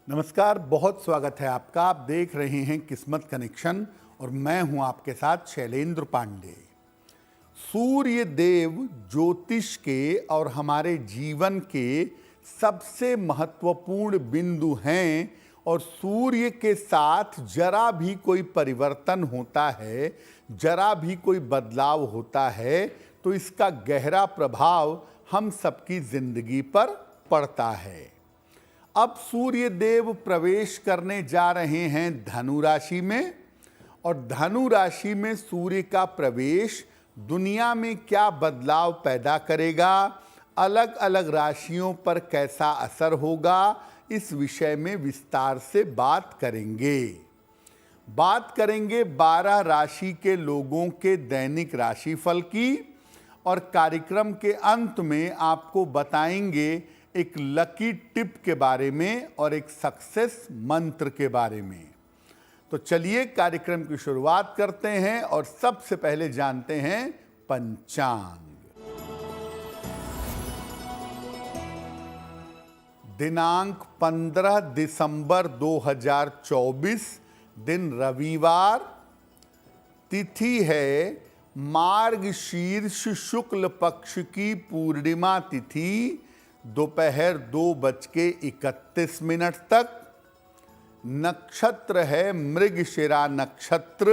नमस्कार, बहुत स्वागत है आपका। आप देख रहे हैं किस्मत कनेक्शन और मैं हूं आपके साथ शैलेंद्र पांडे। सूर्य देव ज्योतिष के और हमारे जीवन के सबसे महत्वपूर्ण बिंदु हैं और सूर्य के साथ जरा भी कोई परिवर्तन होता है, जरा भी कोई बदलाव होता है तो इसका गहरा प्रभाव हम सबकी जिंदगी पर पड़ता है। अब सूर्य देव प्रवेश करने जा रहे हैं धनु राशि में और धनु राशि में सूर्य का प्रवेश दुनिया में क्या बदलाव पैदा करेगा, अलग अलग राशियों पर कैसा असर होगा, इस विषय में विस्तार से बात करेंगे 12 राशि के लोगों के दैनिक राशिफल की और कार्यक्रम के अंत में आपको बताएंगे एक लकी टिप के बारे में और एक सक्सेस मंत्र के बारे में। तो चलिए कार्यक्रम की शुरुआत करते हैं और सबसे पहले जानते हैं पंचांग। दिनांक 15 दिसंबर 2024, दिन रविवार, तिथि है मार्गशीर्ष शुक्ल पक्ष की पूर्णिमा तिथि, दोपहर 2:31 तक। नक्षत्र है मृगशिरा नक्षत्र।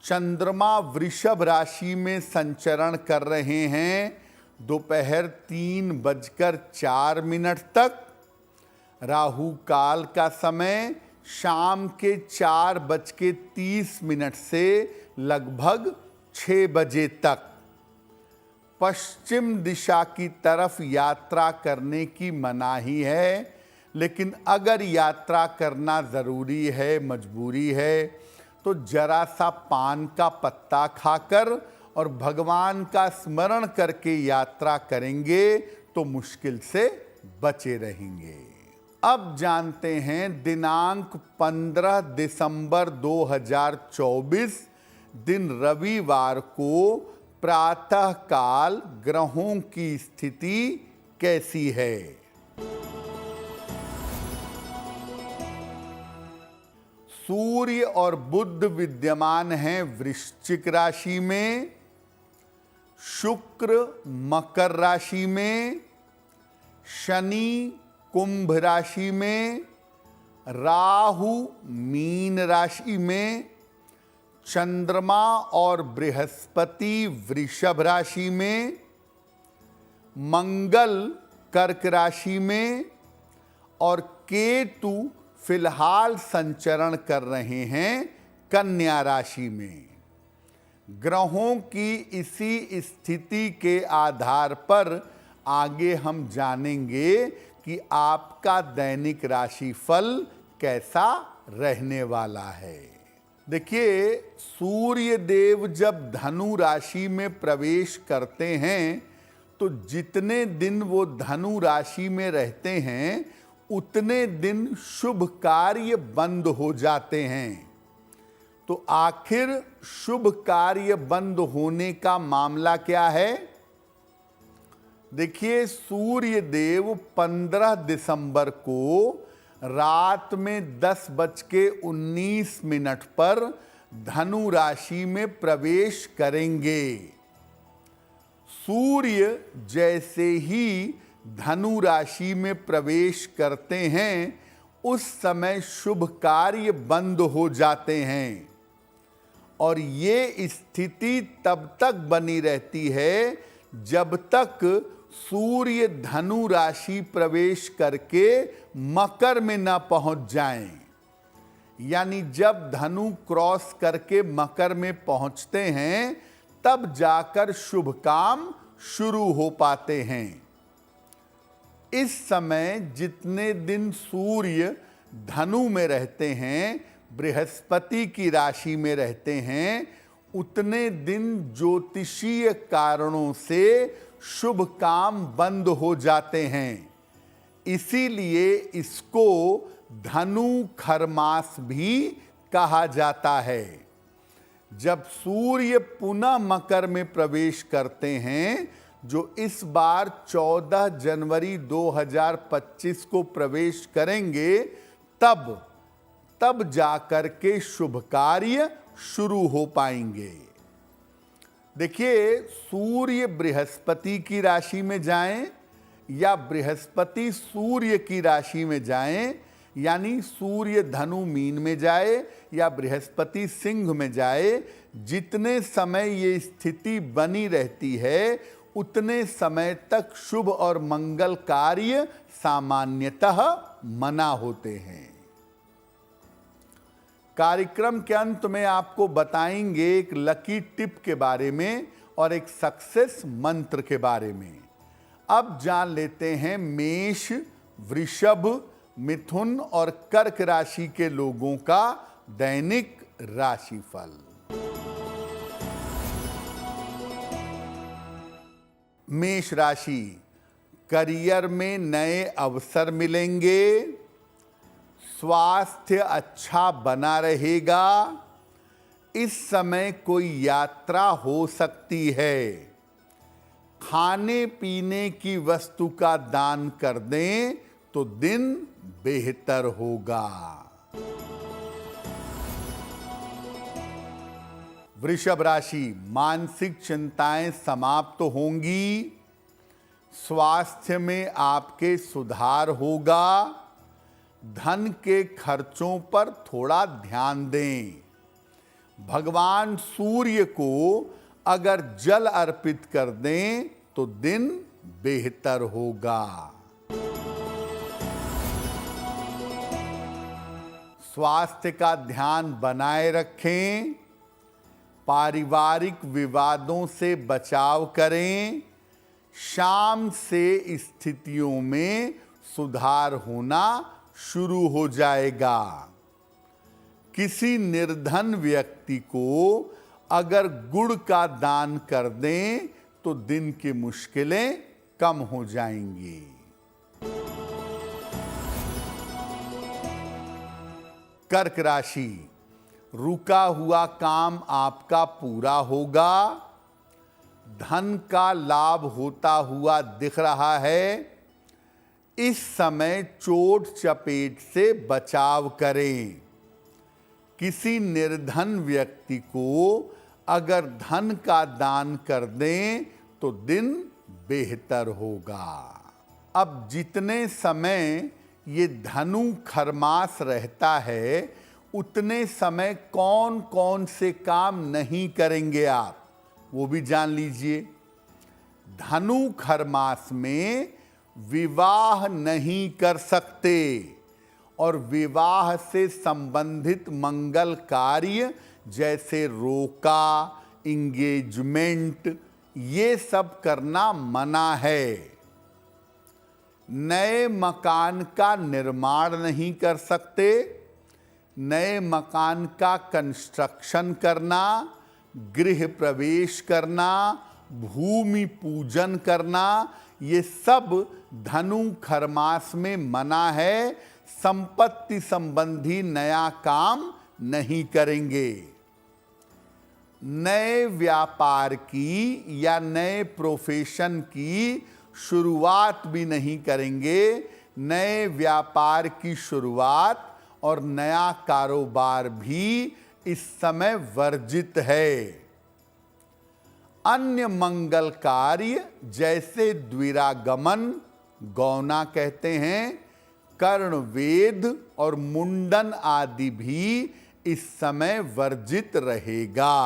चंद्रमा वृषभ राशि में संचरण कर रहे हैं दोपहर 3:04 तक। राहु काल का समय शाम के 4:30 से लगभग 6 बजे तक। पश्चिम दिशा की तरफ यात्रा करने की मनाही है, लेकिन अगर यात्रा करना ज़रूरी है, मजबूरी है, तो जरा सा पान का पत्ता खाकर और भगवान का स्मरण करके यात्रा करेंगे तो मुश्किल से बचे रहेंगे। अब जानते हैं दिनांक 15 दिसंबर 2024, दिन रविवार को प्रातः काल ग्रहों की स्थिति कैसी है। सूर्य और बुध विद्यमान हैं वृश्चिक राशि में, शुक्र मकर राशि में, शनि कुंभ राशि में, राहु मीन राशि में, चंद्रमा और बृहस्पति वृषभ राशि में, मंगल कर्क राशि में और केतु फिलहाल संचरण कर रहे हैं कन्या राशि में। ग्रहों की इसी स्थिति के आधार पर आगे हम जानेंगे कि आपका दैनिक राशिफल कैसा रहने वाला है। देखिए, सूर्य देव जब धनु राशि में प्रवेश करते हैं तो जितने दिन वो धनु राशि में रहते हैं उतने दिन शुभ कार्य बंद हो जाते हैं। तो आखिर शुभ कार्य बंद होने का मामला क्या है? देखिए, सूर्य देव 15 दिसंबर को रात में 10:19 पर धनु राशि में प्रवेश करेंगे। सूर्य जैसे ही धनु राशि में प्रवेश करते हैं उस समय शुभ कार्य बंद हो जाते हैं और ये स्थिति तब तक बनी रहती है जब तक सूर्य धनु राशि प्रवेश करके मकर में न पहुंच जाएं। यानी जब धनु क्रॉस करके मकर में पहुंचते हैं तब जाकर शुभ काम शुरू हो पाते हैं। इस समय जितने दिन सूर्य धनु में रहते हैं, बृहस्पति की राशि में रहते हैं, उतने दिन ज्योतिषीय कारणों से शुभ काम बंद हो जाते हैं। इसीलिए इसको धनु खरमास भी कहा जाता है। जब सूर्य पुनः मकर में प्रवेश करते हैं जो इस बार 14 जनवरी 2025 को प्रवेश करेंगे, तब जाकर के शुभ कार्य शुरू हो पाएंगे। देखिए, सूर्य बृहस्पति की राशि में जाएं या बृहस्पति सूर्य की राशि में जाएं, यानी सूर्य धनु मीन में जाए या बृहस्पति सिंह में जाए, जितने समय ये स्थिति बनी रहती है उतने समय तक शुभ और मंगल कार्य सामान्यतः मना होते हैं। कार्यक्रम के अंत में आपको बताएंगे एक लकी टिप के बारे में और एक सक्सेस मंत्र के बारे में। अब जान लेते हैं मेष, वृषभ, मिथुन और कर्क राशि के लोगों का दैनिक राशिफल। मेष राशि, करियर में नए अवसर मिलेंगे, स्वास्थ्य अच्छा बना रहेगा, इस समय कोई यात्रा हो सकती है, खाने पीने की वस्तु का दान कर दें तो दिन बेहतर होगा। वृषभ राशि, मानसिक चिंताएं समाप्त होंगी, स्वास्थ्य में आपके सुधार होगा, धन के खर्चों पर थोड़ा ध्यान दें। भगवान सूर्य को अगर जल अर्पित कर दें तो दिन बेहतर होगा। स्वास्थ्य का ध्यान बनाए रखें, पारिवारिक विवादों से बचाव करें, शाम से स्थितियों में सुधार होना शुरू हो जाएगा। किसी निर्धन व्यक्ति को अगर गुड़ का दान कर दें तो दिन की मुश्किलें कम हो जाएंगी। कर्क राशि, रुका हुआ काम आपका पूरा होगा, धन का लाभ होता हुआ दिख रहा है, इस समय चोट चपेट से बचाव करें। किसी निर्धन व्यक्ति को अगर धन का दान कर दें तो दिन बेहतर होगा। अब जितने समय ये धनु खरमास रहता है उतने समय कौन कौन से काम नहीं करेंगे आप, वो भी जान लीजिए। धनु खरमास में विवाह नहीं कर सकते और विवाह से संबंधित मंगल कार्य जैसे रोका, इंगेजमेंट, ये सब करना मना है। नए मकान का निर्माण नहीं कर सकते, नए मकान का कंस्ट्रक्शन करना, गृह प्रवेश करना, भूमि पूजन करना, ये सब धनु खरमास में मना है। संपत्ति संबंधी नया काम नहीं करेंगे। नए व्यापार की या नए प्रोफेशन की शुरुआत भी नहीं करेंगे। नए व्यापार की शुरुआत और नया कारोबार भी इस समय वर्जित है। अन्य मंगल कार्य जैसे द्विरागमन, गौना कहते हैं, कर्णवेद और मुंडन आदि भी इस समय वर्जित रहेगा।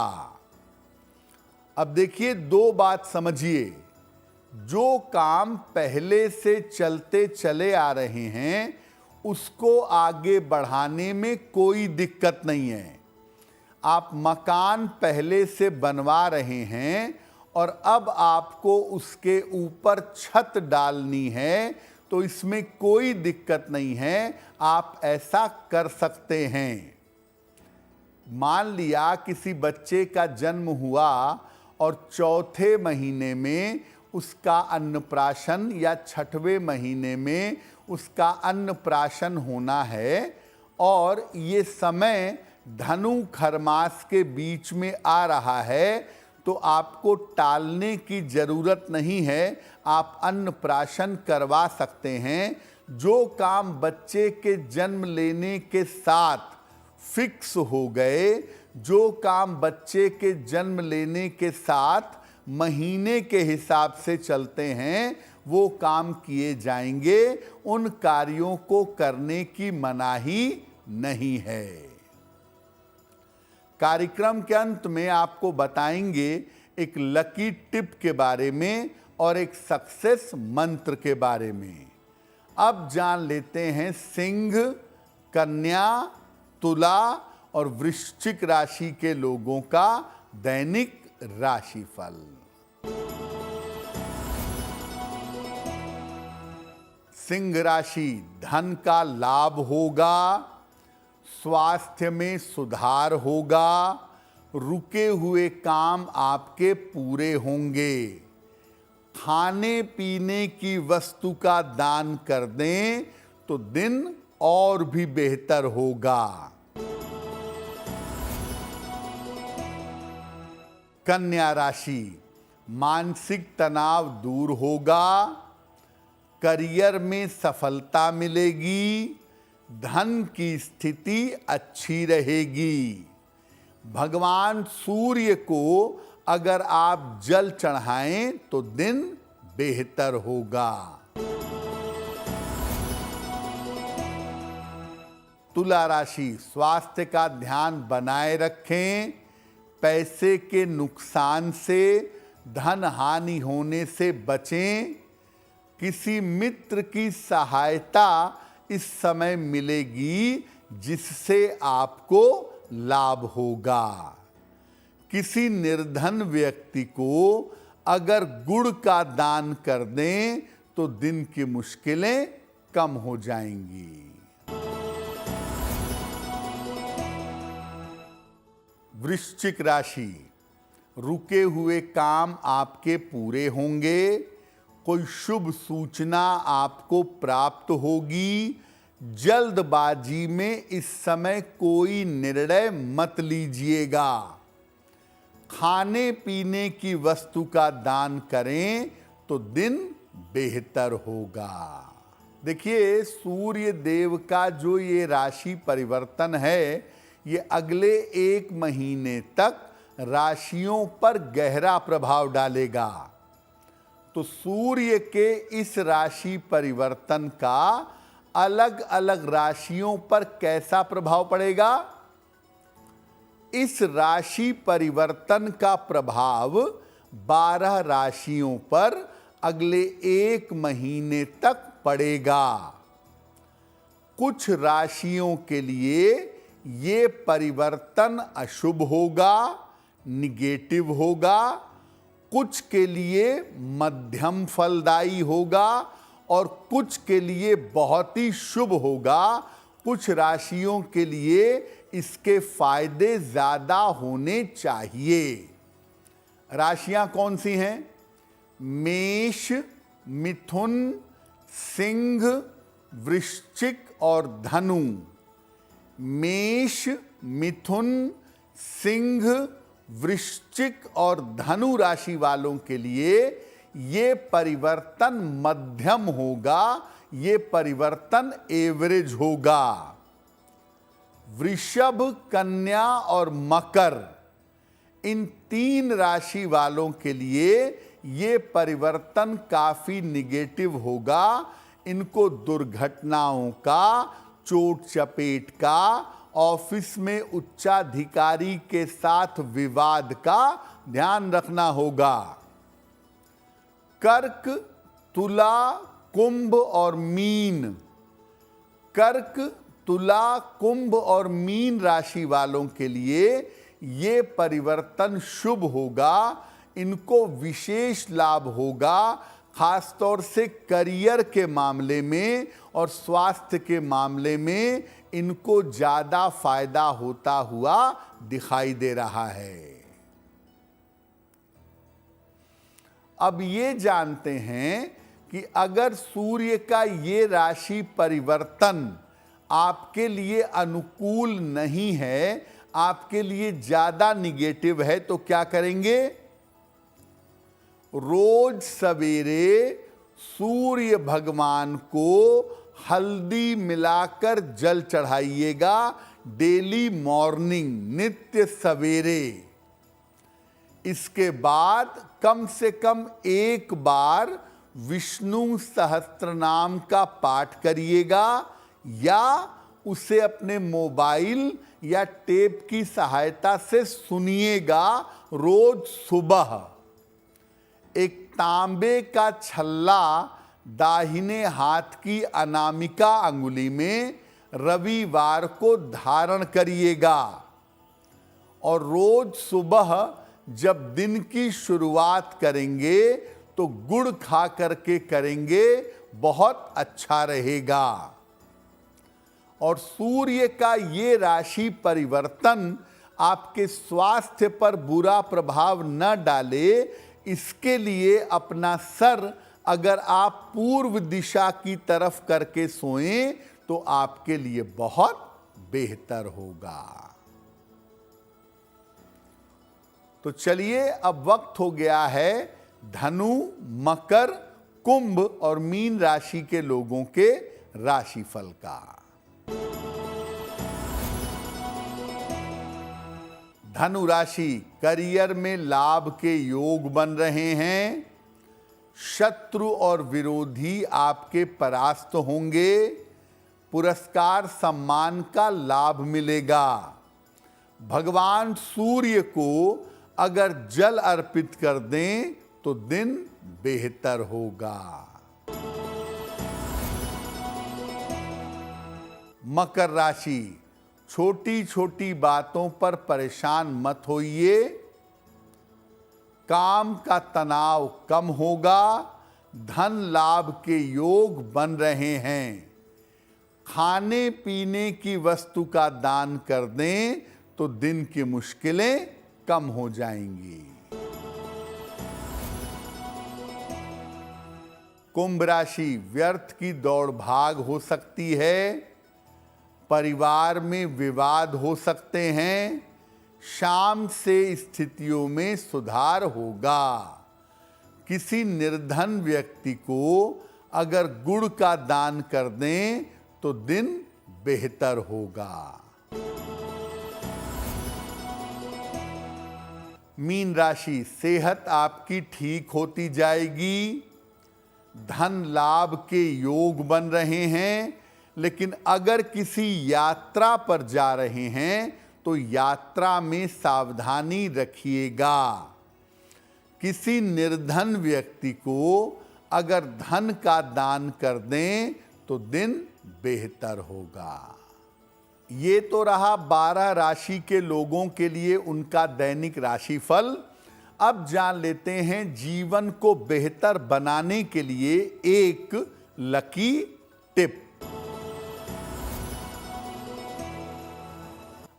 अब देखिए, दो बात समझिए। जो काम पहले से चलते चले आ रहे हैं उसको आगे बढ़ाने में कोई दिक्कत नहीं है। आप मकान पहले से बनवा रहे हैं और अब आपको उसके ऊपर छत डालनी है, तो इसमें कोई दिक्कत नहीं है, आप ऐसा कर सकते हैं। मान लिया किसी बच्चे का जन्म हुआ और चौथे महीने में उसका अन्नप्राशन या छठवें महीने में उसका अन्नप्राशन होना है और ये समय धनु खरमास के बीच में आ रहा है, तो आपको टालने की जरूरत नहीं है, आप अन्नप्राशन करवा सकते हैं। जो काम बच्चे के जन्म लेने के साथ फिक्स हो गए, जो काम बच्चे के जन्म लेने के साथ महीने के हिसाब से चलते हैं, वो काम किए जाएंगे। उन कार्यों को करने की मनाही नहीं है। कार्यक्रम के अंत में आपको बताएंगे एक लकी टिप के बारे में और एक सक्सेस मंत्र के बारे में। अब जान लेते हैं सिंह, कन्या, तुला और वृश्चिक राशि के लोगों का दैनिक राशिफल। सिंह राशि, धन का लाभ होगा, स्वास्थ्य में सुधार होगा, रुके हुए काम आपके पूरे होंगे। खाने पीने की वस्तु का दान कर दें तो दिन और भी बेहतर होगा। कन्या राशि, मानसिक तनाव दूर होगा, करियर में सफलता मिलेगी, धन की स्थिति अच्छी रहेगी। भगवान सूर्य को अगर आप जल चढ़ाएं तो दिन बेहतर होगा। तुला राशि, स्वास्थ्य का ध्यान बनाए रखें, पैसे के नुकसान से, धन हानि होने से बचें। किसी मित्र की सहायता इस समय मिलेगी जिससे आपको लाभ होगा। किसी निर्धन व्यक्ति को अगर गुड़ का दान कर दें तो दिन की मुश्किलें कम हो जाएंगी। वृश्चिक राशि, रुके हुए काम आपके पूरे होंगे, कोई शुभ सूचना आपको प्राप्त होगी। जल्दबाजी में इस समय कोई निर्णय मत लीजिएगा। खाने पीने की वस्तु का दान करें तो दिन बेहतर होगा। देखिए, सूर्य देव का जो ये राशि परिवर्तन है, ये अगले 1 महीने तक राशियों पर गहरा प्रभाव डालेगा। तो सूर्य के इस राशि परिवर्तन का अलग अलग राशियों पर कैसा प्रभाव पड़ेगा? इस राशि परिवर्तन का प्रभाव 12 राशियों पर अगले 1 महीने तक पड़ेगा। कुछ राशियों के लिए ये परिवर्तन अशुभ होगा, निगेटिव होगा, कुछ के लिए मध्यम फलदायी होगा और कुछ के लिए बहुत ही शुभ होगा। कुछ राशियों के लिए इसके फायदे ज्यादा होने चाहिए। राशियां कौन सी हैं? मेष, मिथुन, सिंह, वृश्चिक और धनु। मेष, मिथुन, सिंह, वृश्चिक और धनु राशि वालों के लिए ये परिवर्तन मध्यम होगा, ये परिवर्तन एवरेज होगा। वृषभ, कन्या और मकर, इन 3 राशि वालों के लिए ये परिवर्तन काफी निगेटिव होगा। इनको दुर्घटनाओं का, चोट चपेट का, ऑफिस में उच्चाधिकारी के साथ विवाद का ध्यान रखना होगा। कर्क, तुला, कुंभ और मीन। कर्क, तुला, कुंभ और मीन राशि वालों के लिए ये परिवर्तन शुभ होगा। इनको विशेष लाभ होगा, खासतौर से करियर के मामले में और स्वास्थ्य के मामले में इनको ज्यादा फायदा होता हुआ दिखाई दे रहा है। अब ये जानते हैं कि अगर सूर्य का ये राशि परिवर्तन आपके लिए अनुकूल नहीं है, आपके लिए ज्यादा निगेटिव है, तो क्या करेंगे? रोज सवेरे सूर्य भगवान को हल्दी मिलाकर जल चढ़ाइएगा, डेली मॉर्निंग, नित्य सवेरे। इसके बाद कम से कम एक बार विष्णु सहस्त्रनाम का पाठ करिएगा या उसे अपने मोबाइल या टेप की सहायता से सुनिएगा रोज सुबह। एक तांबे का छल्ला दाहिने हाथ की अनामिका अंगुली में रविवार को धारण करिएगा और रोज सुबह जब दिन की शुरुआत करेंगे तो गुड़ खा करके करेंगे, बहुत अच्छा रहेगा। और सूर्य का ये राशि परिवर्तन आपके स्वास्थ्य पर बुरा प्रभाव न डाले, इसके लिए अपना सर अगर आप पूर्व दिशा की तरफ करके सोएं तो आपके लिए बहुत बेहतर होगा। तो चलिए अब वक्त हो गया है धनु, मकर, कुंभ और मीन राशि के लोगों के राशिफल का। धनु राशि, करियर में लाभ के योग बन रहे हैं। शत्रु और विरोधी आपके परास्त होंगे। पुरस्कार सम्मान का लाभ मिलेगा। भगवान सूर्य को अगर जल अर्पित कर दें तो दिन बेहतर होगा। मकर राशि, छोटी छोटी बातों पर परेशान मत होइए। काम का तनाव कम होगा। धन लाभ के योग बन रहे हैं। खाने पीने की वस्तु का दान कर दें तो दिन की मुश्किलें कम हो जाएंगी। कुंभ राशि, व्यर्थ की दौड़ भाग हो सकती है। परिवार में विवाद हो सकते हैं। शाम से स्थितियों में सुधार होगा। किसी निर्धन व्यक्ति को अगर गुड़ का दान कर दें तो दिन बेहतर होगा। मीन राशि, सेहत आपकी ठीक होती जाएगी। धन लाभ के योग बन रहे हैं, लेकिन अगर किसी यात्रा पर जा रहे हैं तो यात्रा में सावधानी रखिएगा। किसी निर्धन व्यक्ति को अगर धन का दान कर दें तो दिन बेहतर होगा। ये तो रहा 12 राशि के लोगों के लिए उनका दैनिक राशिफल। अब जान लेते हैं जीवन को बेहतर बनाने के लिए एक लकी टिप।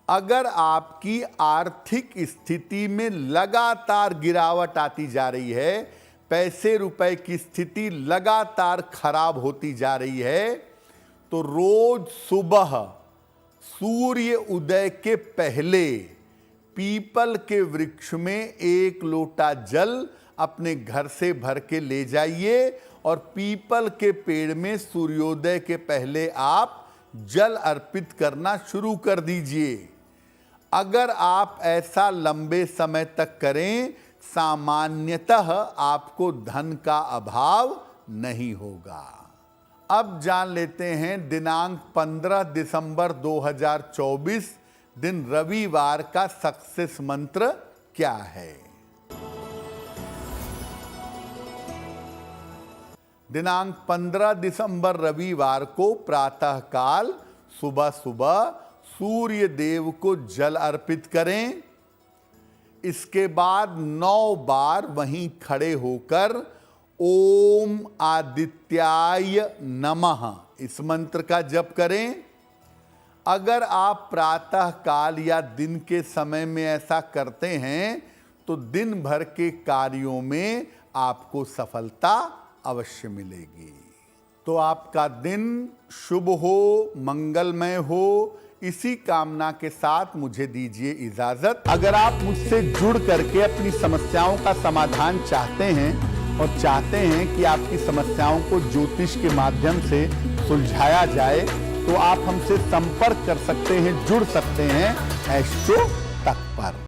अगर आपकी आर्थिक स्थिति में लगातार गिरावट आती जा रही है, पैसे रुपए की स्थिति लगातार खराब होती जा रही है, तो रोज सुबह सूर्य उदय के पहले पीपल के वृक्ष में 1 लोटा जल अपने घर से भर के ले जाइए और पीपल के पेड़ में सूर्योदय के पहले आप जल अर्पित करना शुरू कर दीजिए। अगर आप ऐसा लंबे समय तक करें, सामान्यतः आपको धन का अभाव नहीं होगा। अब जान लेते हैं दिनांक 15 दिसंबर 2024 दिन रविवार का सक्सेस मंत्र क्या है। दिनांक 15 दिसंबर रविवार को प्रातःकाल सुबह सुबह सूर्य देव को जल अर्पित करें। इसके बाद 9 बार वहीं खड़े होकर ओम आदित्याय नमः इस मंत्र का जप करें। अगर आप प्रातः काल या दिन के समय में ऐसा करते हैं तो दिन भर के कार्यों में आपको सफलता अवश्य मिलेगी। तो आपका दिन शुभ हो, मंगलमय हो, इसी कामना के साथ मुझे दीजिए इजाजत। अगर आप मुझसे जुड़ करके अपनी समस्याओं का समाधान चाहते हैं और चाहते हैं कि आपकी समस्याओं को ज्योतिष के माध्यम से सुलझाया जाए, तो आप हमसे संपर्क कर सकते हैं, जुड़ सकते हैं एस्ट्रो तक पर।